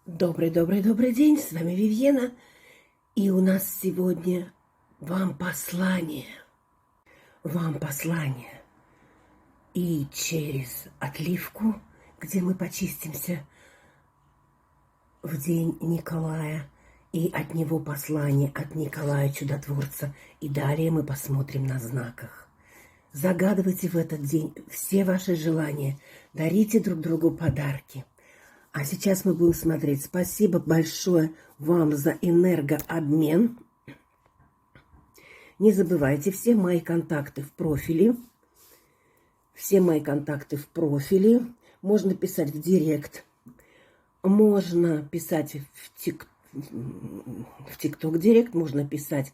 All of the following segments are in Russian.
Добрый день, с вами Вивьена, и у нас сегодня вам послание. Вам послание. И через отливку, где мы почистимся в день Николая, и от него послание от Николая Чудотворца, и далее мы посмотрим на знаках. Загадывайте в этот день все ваши желания, дарите друг другу подарки. А сейчас мы будем смотреть. Спасибо большое вам за энергообмен. Не забывайте, все мои контакты в профиле. Все мои контакты в профиле. Можно писать в директ. Можно писать в ТикТок директ. Можно писать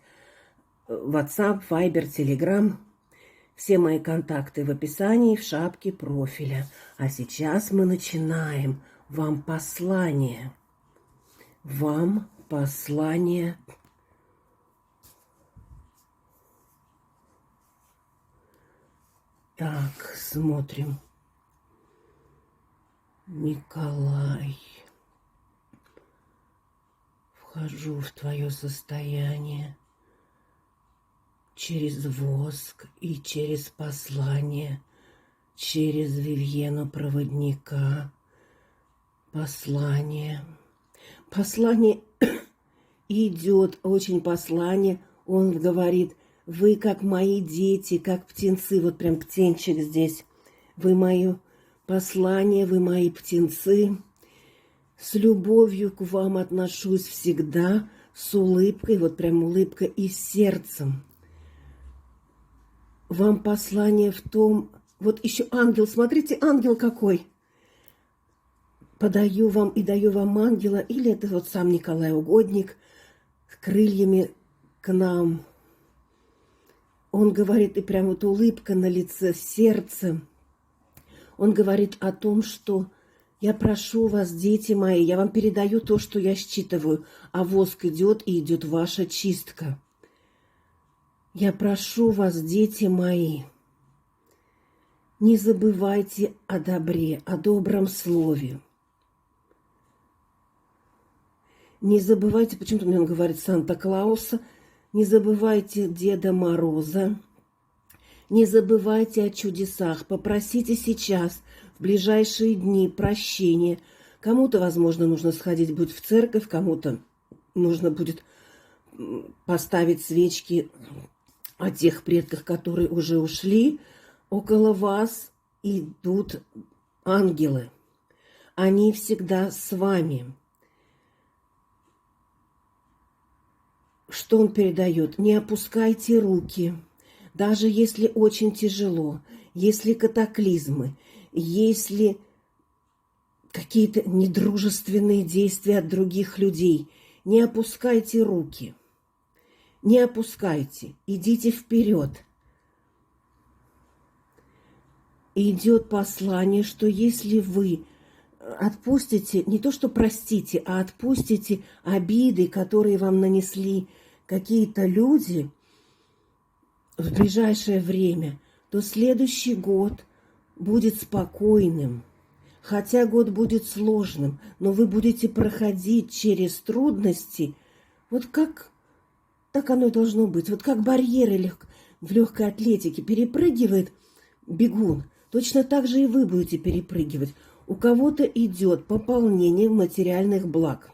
в WhatsApp, Viber, Telegram. Все мои контакты в описании, в шапке профиля. А сейчас мы начинаем. Вам послание. Вам послание. Так, смотрим. Николай. Вхожу в твое состояние через воск и через послание, через Вивьену проводника. Послание. Послание идет, очень послание. Он говорит, вы как мои дети, как птенцы. Вот прям птенчик здесь. Вы мое послание, вы мои птенцы. С любовью к вам отношусь всегда, с улыбкой, вот прям улыбка и сердцем. Вам послание в том... Вот еще ангел, смотрите, ангел какой. Подаю вам и даю вам ангела, или это вот сам Николай Угодник с крыльями к нам. Он говорит, и прям вот улыбка на лице, сердце. Он говорит о том, что я прошу вас, дети мои, я вам передаю то, что я считываю, а воск идет, и идет ваша чистка. Я прошу вас, дети мои, не забывайте о добре, о добром слове. Не забывайте, почему-то мне он говорит Санта-Клауса, не забывайте Деда Мороза, не забывайте о чудесах, попросите сейчас, в ближайшие дни, прощения. Кому-то, возможно, нужно сходить будет в церковь, кому-то нужно будет поставить свечки о тех предках, которые уже ушли. Около вас идут ангелы. Они всегда с вами. Что он передает? Не опускайте руки, даже если очень тяжело, если катаклизмы, если какие-то недружественные действия от других людей. Не опускайте руки, не опускайте, идите вперед. Идет послание, что если вы отпустите, не то что простите, а отпустите обиды, которые вам нанесли какие-то люди в ближайшее время, то следующий год будет спокойным. Хотя год будет сложным, но вы будете проходить через трудности, вот как так оно и должно быть. Вот как барьеры в легкой атлетике перепрыгивает бегун, точно так же и вы будете перепрыгивать. У кого-то идет пополнение материальных благ.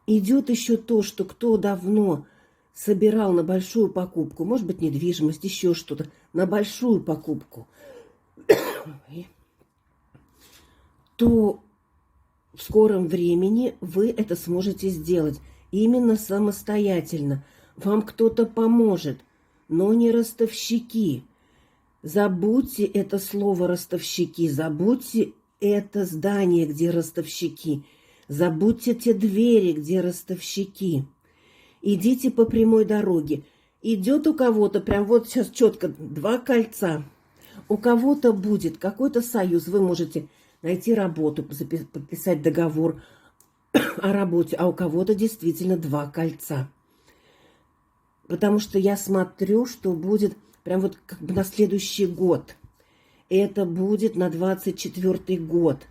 Идет еще то, что кто давно собирал на большую покупку, может быть, недвижимость, еще что-то, на большую покупку, то в скором времени вы это сможете сделать именно самостоятельно. Вам кто-то поможет, но не ростовщики. Забудьте это слово «ростовщики», забудьте это здание, где ростовщики, забудьте те двери, где ростовщики. Идите по прямой дороге. Идет у кого-то, прям вот сейчас четко, 2 кольца. У кого-то будет какой-то союз, вы можете найти работу, подписать договор о работе, а у кого-то действительно 2 кольца. Потому что я смотрю, что будет... Прям вот как бы на следующий год. Это будет на 24-й год.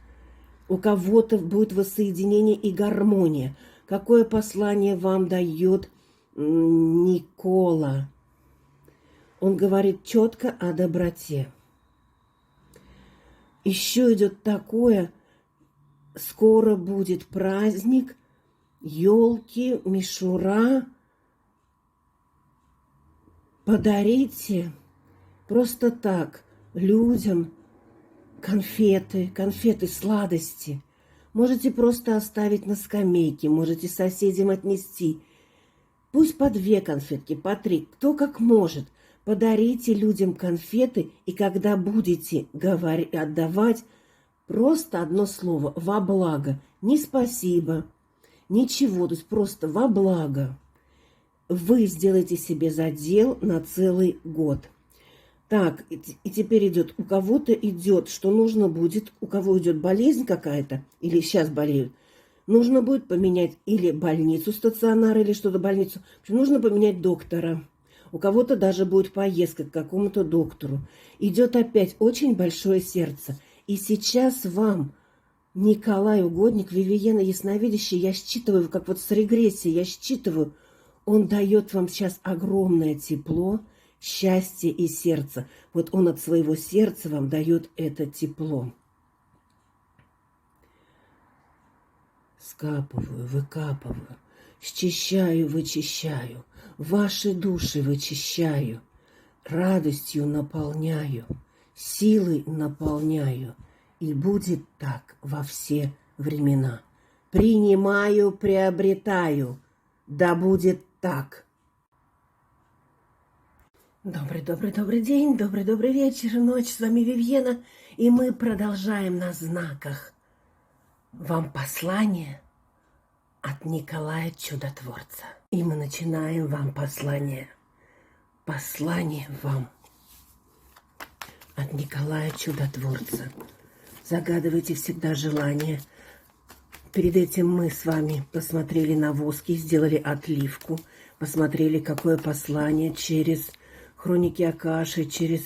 У кого-то будет воссоединение и гармония. Какое послание вам дает Никола? Он говорит четко о доброте. Еще идет такое, скоро будет праздник, елки, мишура. Подарите просто так людям конфеты, сладости. Можете просто оставить на скамейке, можете соседям отнести. Пусть по 2 конфетки, по 3, кто как может. Подарите людям конфеты, и когда будете отдавать, просто одно слово «во благо». Не спасибо, ничего, то есть просто «во благо». Вы сделаете себе задел на целый год. Так, и теперь идет, у кого-то идет, что нужно будет, у кого идет болезнь какая-то, или сейчас болеют, нужно будет поменять или больницу, стационар, или что-то больницу. Нужно поменять доктора. У кого-то даже будет поездка к какому-то доктору. Идет опять очень большое сердце. И сейчас вам, Николай Угодник, Вивиена Ясновидящая, я считываю, как вот с регрессией, я считываю, он дает вам сейчас огромное тепло, счастье и сердце. Вот он от своего сердца вам дает это тепло. Скапываю, выкапываю, счищаю, вычищаю, ваши души вычищаю, радостью наполняю, силой наполняю. И будет так во все времена. Принимаю, приобретаю, да будет так. Добрый день, добрый вечер, ночь. С вами Вивьена, и мы продолжаем на знаках. Вам послание от Николая Чудотворца. И мы начинаем вам послание. Послание вам от Николая Чудотворца. Загадывайте всегда желание. Перед этим мы с вами посмотрели на воски, сделали отливку, посмотрели, какое послание через хроники Акаши, через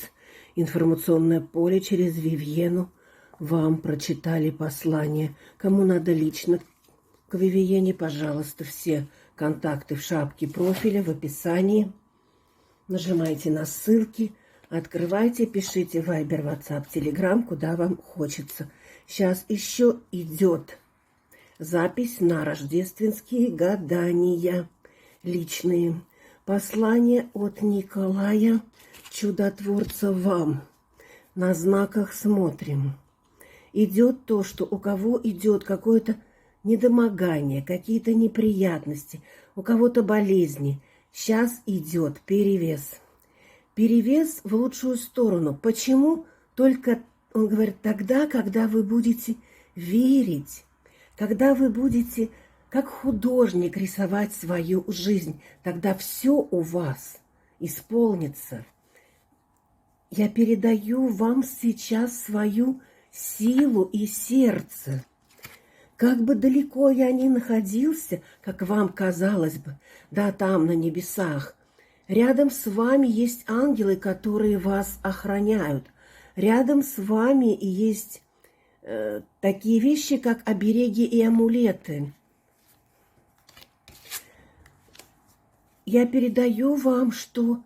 информационное поле, через Вивьену вам прочитали послание. Кому надо лично к Вивьене, пожалуйста, все контакты в шапке профиля, в описании. Нажимайте на ссылки, открывайте, пишите Viber, WhatsApp, Telegram, куда вам хочется. Сейчас еще идет запись на рождественские гадания личные. Послание от Николая Чудотворца вам. На знаках смотрим. Идет то, что у кого идет какое-то недомогание, какие-то неприятности, у кого-то болезни. Сейчас идет перевес. Перевес в лучшую сторону. Почему? Только, он говорит, тогда, когда вы будете верить, когда вы будете как художник рисовать свою жизнь, тогда все у вас исполнится. Я передаю вам сейчас свою силу и сердце. Как бы далеко я ни находился, как вам казалось бы, да там, на небесах, рядом с вами есть ангелы, которые вас охраняют. Рядом с вами есть такие вещи, как обереги и амулеты. Я передаю вам, что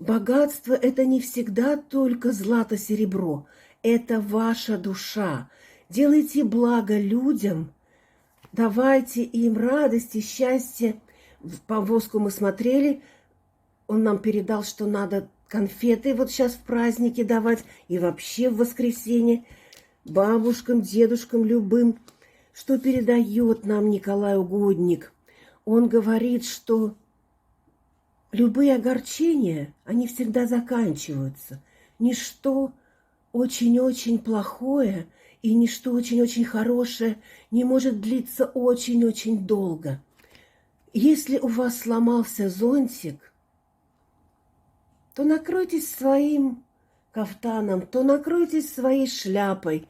богатство – это не всегда только злато-серебро. Это ваша душа. Делайте благо людям, давайте им радость и счастье. По воску мы смотрели, он нам передал, что надо конфеты вот сейчас в празднике давать и вообще в воскресенье бабушкам, дедушкам, любым. Что передает нам Николай Угодник? Он говорит, что любые огорчения, они всегда заканчиваются. Ничто очень-очень плохое и ничто очень-очень хорошее не может длиться очень-очень долго. Если у вас сломался зонтик, то накройтесь своим кафтаном, то накройтесь своей шляпой,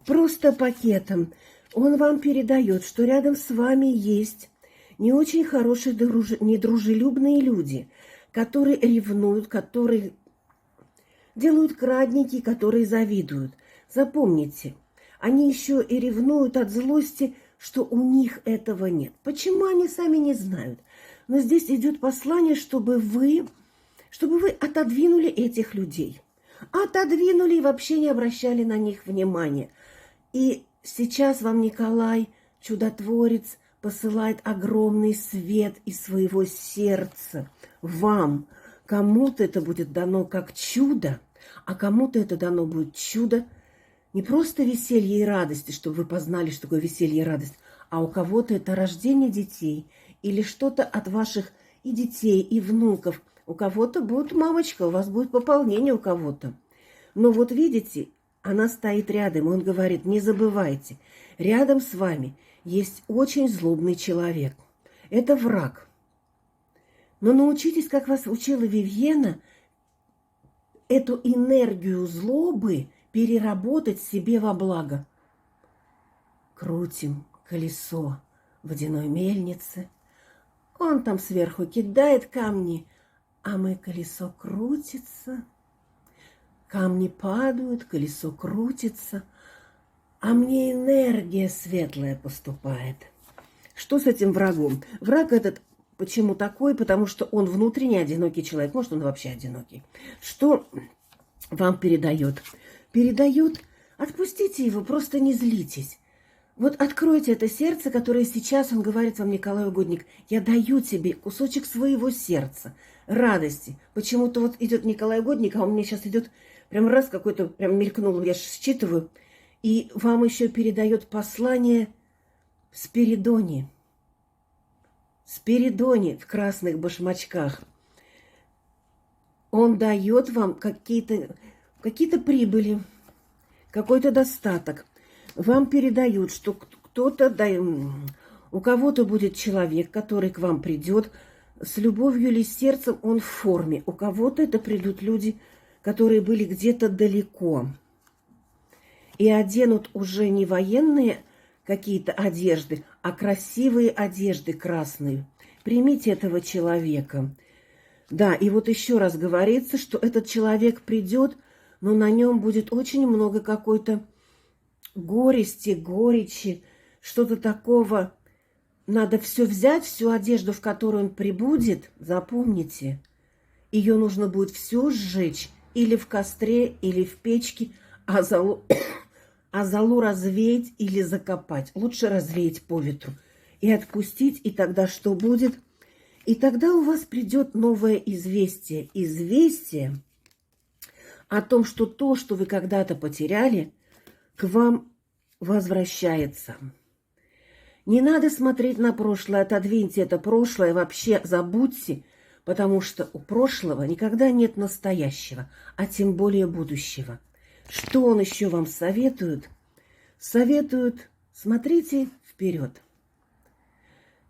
просто пакетом. Он вам передает, что рядом с вами есть не очень хорошие, недружелюбные люди, которые ревнуют, которые делают крадники, которые завидуют. Запомните, они еще и ревнуют от злости, что у них этого нет. Почему, они сами не знают. Но здесь идет послание, чтобы вы отодвинули этих людей. Отодвинули и вообще не обращали на них внимания. И сейчас вам Николай, чудотворец, посылает огромный свет из своего сердца вам. Кому-то это будет дано как чудо, а кому-то это дано будет чудо не просто веселье и радости, чтобы вы познали, что такое веселье и радость, а у кого-то это рождение детей или что-то от ваших и детей, и внуков. У кого-то будет мамочка, у вас будет пополнение у кого-то. Но вот видите, она стоит рядом, и он говорит, не забывайте, рядом с вами есть очень злобный человек. Это враг. Но научитесь, как вас учила Вивьена, эту энергию злобы переработать себе во благо. Крутим колесо водяной мельницы. Он там сверху кидает камни, а мы колесо крутится. Камни падают, колесо крутится, а мне энергия светлая поступает. Что с этим врагом? Враг этот почему такой? Потому что он внутренне одинокий человек. Может, он вообще одинокий. Что вам передает? Передает, отпустите его, просто не злитесь. Вот откройте это сердце, которое сейчас, он говорит вам, Николай Угодник, я даю тебе кусочек своего сердца, радости. Почему-то вот идет Николай Угодник, а он мне сейчас идет, прям раз какой-то, прям мелькнул, я считываю, и вам еще передает послание Спиридоне. Спиридоне в красных башмачках. Он дает вам какие-то прибыли, какой-то достаток. Вам передают, что кто-то, у кого-то будет человек, который к вам придет с любовью или сердцем, он в форме. У кого-то это придут люди, которые были где-то далеко. И оденут уже не военные какие-то одежды, а красивые одежды красные. Примите этого человека. Да, и вот еще раз говорится, что этот человек придет, но на нем будет очень много какой-то горести, горечи, что-то такого. Надо все взять, всю одежду, в которую он прибудет, запомните. Ее нужно будет все сжечь или в костре, или в печке, а золу развеять или закопать. Лучше развеять по ветру и отпустить, и тогда что будет? И тогда у вас придет новое известие. Известие о том, что то, что вы когда-то потеряли, к вам возвращается. Не надо смотреть на прошлое, отодвиньте это прошлое, вообще забудьте, потому что у прошлого никогда нет настоящего, а тем более будущего. Что он еще вам советует? Советует, смотрите вперед.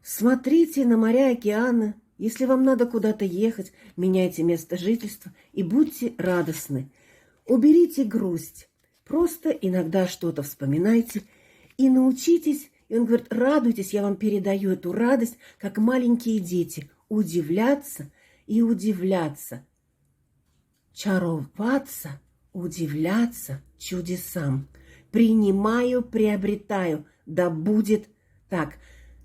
Смотрите на моря, океаны. Если вам надо куда-то ехать, меняйте место жительства и будьте радостны. Уберите грусть. Просто иногда что-то вспоминайте и научитесь. И он говорит, радуйтесь, я вам передаю эту радость, как маленькие дети. Удивляться и удивляться. Чароваться, удивляться чудесам. Принимаю, приобретаю. Да будет так.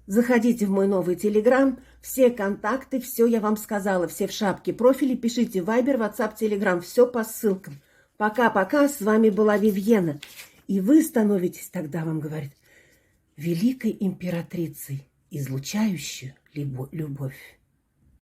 Заходите в мой новый Телеграм. Все контакты, все я вам сказала. Все в шапке профиля. Пишите Вайбер, WhatsApp, Телеграм. Все по ссылкам. Пока-пока. С вами была Вивьена. И вы становитесь, тогда вам говорит, великой императрицей, излучающей любовь.